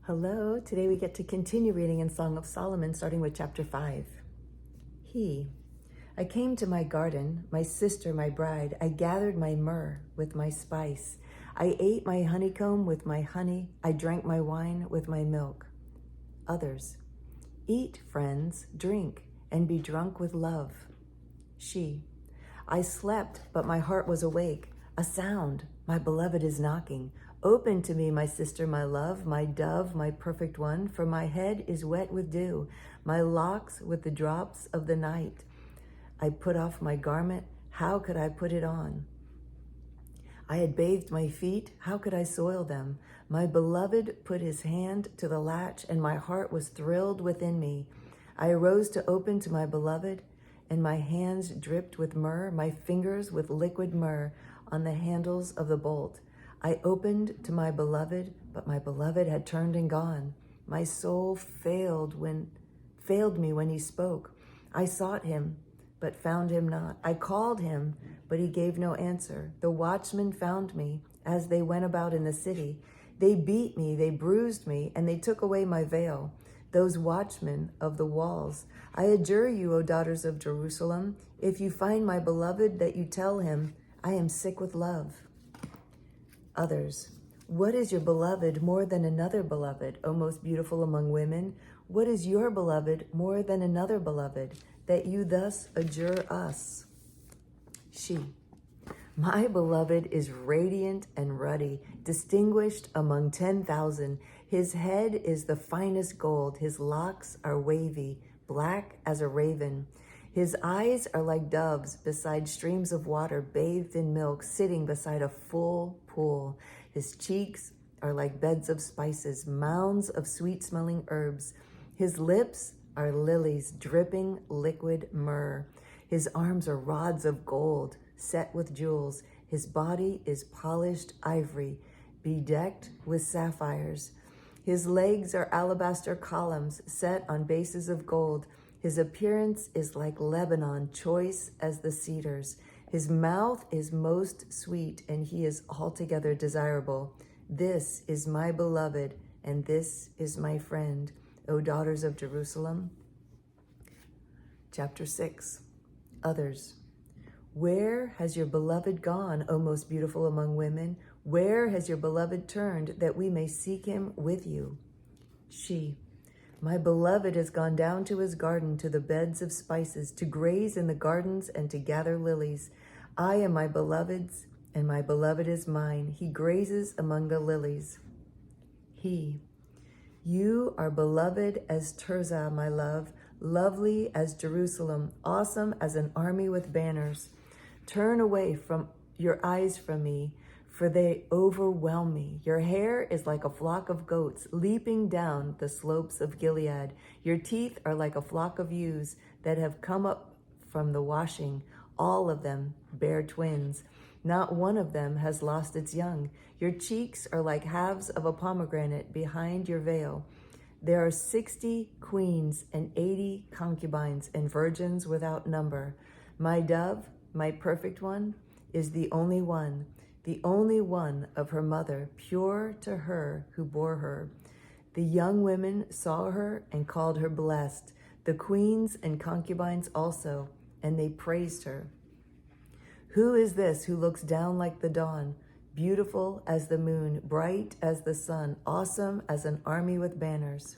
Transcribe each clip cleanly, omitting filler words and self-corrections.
Hello, today we get to continue reading in Song of Solomon, starting with chapter 5. I came to my garden, my sister, my bride. I gathered my myrrh with my spice. I ate my honeycomb with my honey. I drank my wine with my milk. Others, eat, friends, drink, and be drunk with love. I slept, but my heart was awake. A sound, my beloved is knocking. Open to me, my sister, my love, my dove, my perfect one, for my head is wet with dew, my locks with the drops of the night. I put off my garment, how could I put it on? I had bathed my feet, how could I soil them? My beloved put his hand to the latch, and my heart was thrilled within me. I arose to open to my beloved, and my hands dripped with myrrh, my fingers with liquid myrrh on the handles of the bolt. I opened to my beloved, but my beloved had turned and gone. My soul failed me when he spoke. I sought him, but found him not. I called him, but he gave no answer. The watchmen found me as they went about in the city. They beat me, they bruised me, and they took away my veil. Those watchmen of the walls. I adjure you, O daughters of Jerusalem, if you find my beloved, that you tell him, I am sick with love. Others, what is your beloved more than another beloved, O most beautiful among women? What is your beloved more than another beloved, that you thus adjure us? My beloved is radiant and ruddy, distinguished among 10,000. His head is the finest gold. His locks are wavy, black as a raven. His eyes are like doves beside streams of water, bathed in milk, sitting beside a full pool. His cheeks are like beds of spices, mounds of sweet-smelling herbs. His lips are lilies, dripping liquid myrrh. His arms are rods of gold, set with jewels. His body is polished ivory, bedecked with sapphires. His legs are alabaster columns set on bases of gold. His appearance is like Lebanon, choice as the cedars. His mouth is most sweet, and he is altogether desirable. This is my beloved, and this is my friend, O daughters of Jerusalem. Chapter 6. Others. Where has your beloved gone, O most beautiful among women? Where has your beloved turned, that we may seek him with you? My beloved has gone down to his garden, to the beds of spices, to graze in the gardens and to gather lilies. I am my beloved's, and my beloved is mine. He grazes among the lilies. You are beloved as Tirzah, my love, lovely as Jerusalem, awesome as an army with banners. Turn away from your eyes from me, for they overwhelm me. Your hair is like a flock of goats leaping down the slopes of Gilead. Your teeth are like a flock of ewes that have come up from the washing. All of them bear twins. Not one of them has lost its young. Your cheeks are like halves of a pomegranate behind your veil. There are 60 queens and 80 concubines and virgins without number. My dove, my perfect one, is the only one of her mother, pure to her who bore her. The young women saw her and called her blessed, the queens and concubines also, and they praised her. Who is this who looks down like the dawn, beautiful as the moon, bright as the sun, awesome as an army with banners?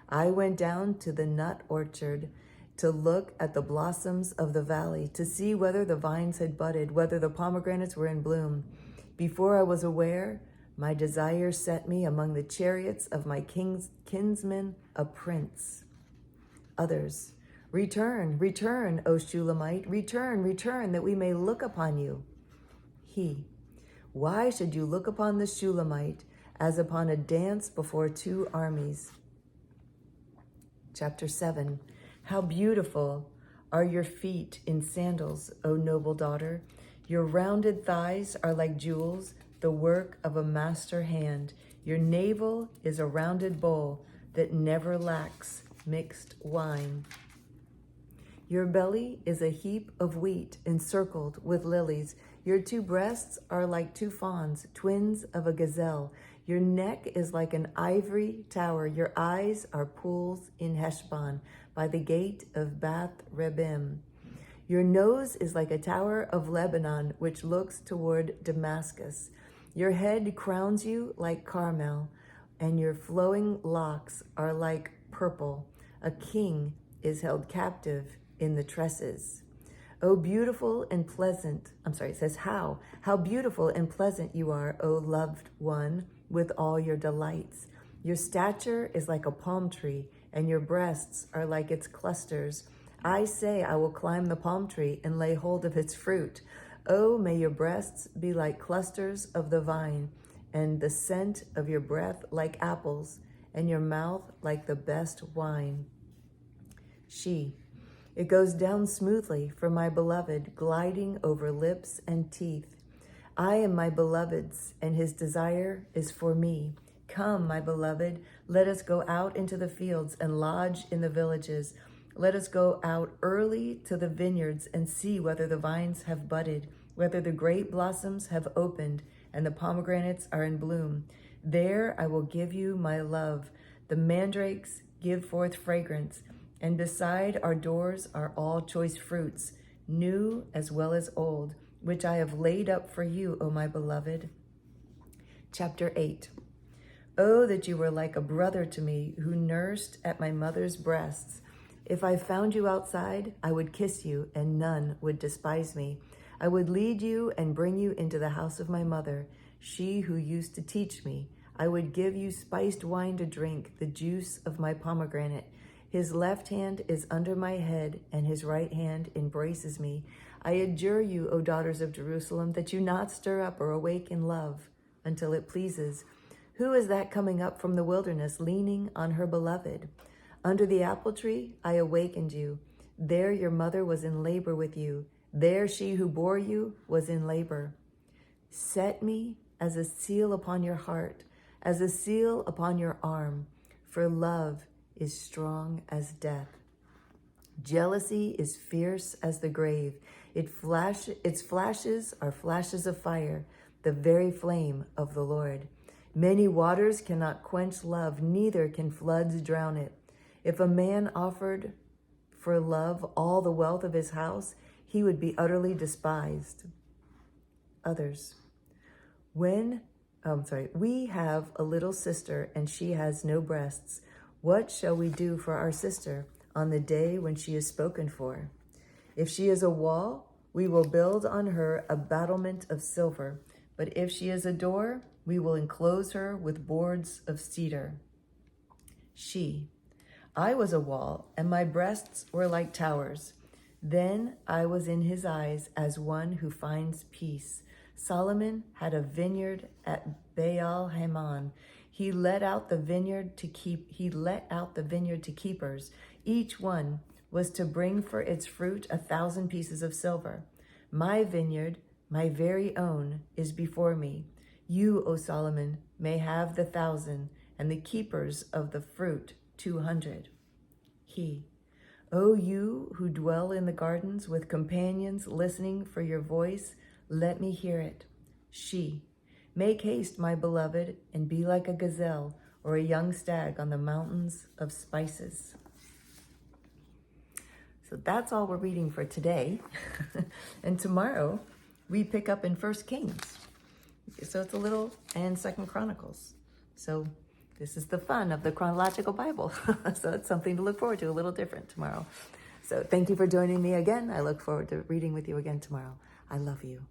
I went down to the nut orchard to look at the blossoms of the valley, to see whether the vines had budded, whether the pomegranates were in bloom. Before I was aware, my desire set me among the chariots of my kinsman, a prince. Others, return, return, O Shulamite, return, return, that we may look upon you. Why should you look upon the Shulamite as upon a dance before two armies? Chapter 7. How beautiful are your feet in sandals, O noble daughter. Your rounded thighs are like jewels, the work of a master hand. Your navel is a rounded bowl that never lacks mixed wine. Your belly is a heap of wheat encircled with lilies. Your two breasts are like two fawns, twins of a gazelle. Your neck is like an ivory tower. Your eyes are pools in Heshbon, by the gate of Bath Rebim. Your nose is like a tower of Lebanon, which looks toward Damascus. Your head crowns you like Carmel, and your flowing locks are like purple. A king is held captive in the tresses. Oh, beautiful and pleasant. It says how beautiful and pleasant you are, O loved one, with all your delights. Your stature is like a palm tree, and your breasts are like its clusters. I say, I will climb the palm tree and lay hold of its fruit. Oh, may your breasts be like clusters of the vine, and the scent of your breath like apples, and your mouth like the best wine. It goes down smoothly for my beloved, gliding over lips and teeth. I am my beloved's, and his desire is for me. Come, my beloved, let us go out into the fields and lodge in the villages. Let us go out early to the vineyards and see whether the vines have budded, whether the grape blossoms have opened, and the pomegranates are in bloom. There I will give you my love. The mandrakes give forth fragrance, and beside our doors are all choice fruits, new as well as old, which I have laid up for you, O my beloved. Chapter 8. Oh, that you were like a brother to me, who nursed at my mother's breasts. If I found you outside, I would kiss you, and none would despise me. I would lead you and bring you into the house of my mother, she who used to teach me. I would give you spiced wine to drink, the juice of my pomegranate. His left hand is under my head, and his right hand embraces me. I adjure you, O daughters of Jerusalem, that you not stir up or awake in love until it pleases. Who is that coming up from the wilderness, leaning on her beloved? Under the apple tree, I awakened you. There your mother was in labor with you. There she who bore you was in labor. Set me as a seal upon your heart, as a seal upon your arm, for love is strong as death. Jealousy is fierce as the grave. Its flashes are flashes of fire, the very flame of the Lord. Many waters cannot quench love, neither can floods drown it. If a man offered for love all the wealth of his house, he would be utterly despised. Others. We have a little sister, and she has no breasts. What shall we do for our sister on the day when she is spoken for? If she is a wall, we will build on her a battlement of silver. But if she is a door, we will enclose her with boards of cedar. I was a wall, and my breasts were like towers. Then I was in his eyes as one who finds peace. Solomon had a vineyard at Baal Hamon. He let out the vineyard to keepers. Each one was to bring for its fruit 1,000 pieces of silver. My vineyard, my very own, is before me. You, O Solomon, may have the 1,000, and the keepers of the fruit 200. O you who dwell in the gardens with companions listening for your voice, let me hear it. Make haste, my beloved, and be like a gazelle or a young stag on the mountains of spices. So that's all we're reading for today. And tomorrow we pick up in 1 Kings. So it's and 2 Chronicles. So this is the fun of the chronological Bible. So it's something to look forward to, a little different tomorrow. So thank you for joining me again. I look forward to reading with you again tomorrow. I love you.